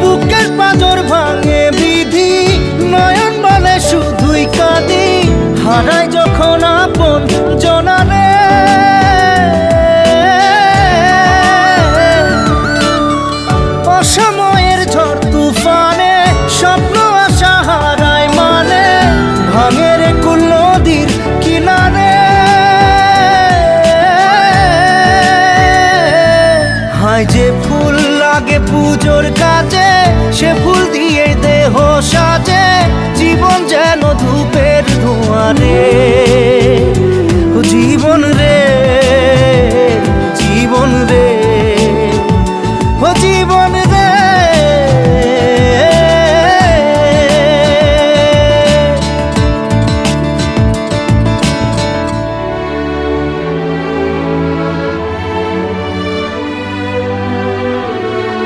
বুকের পাঁজর ভাঙে বিধি, নয়ন বলে শুধুই কাঁদি, হারাই যখন আপন জনারে। অসময়ের ঝড় তুফানে স্বপ্ন আশা হারায় মানে, ভাঙে রে কুল নদীর কিনারে। হায় যে ফুল লাগে পুজোর কাজে, সে ফুল দিয়ে দেহ সাজে, জীবন যেন ধূপের ধোঁয়ারে। জীবন রে, জীবন রে, ও জীবন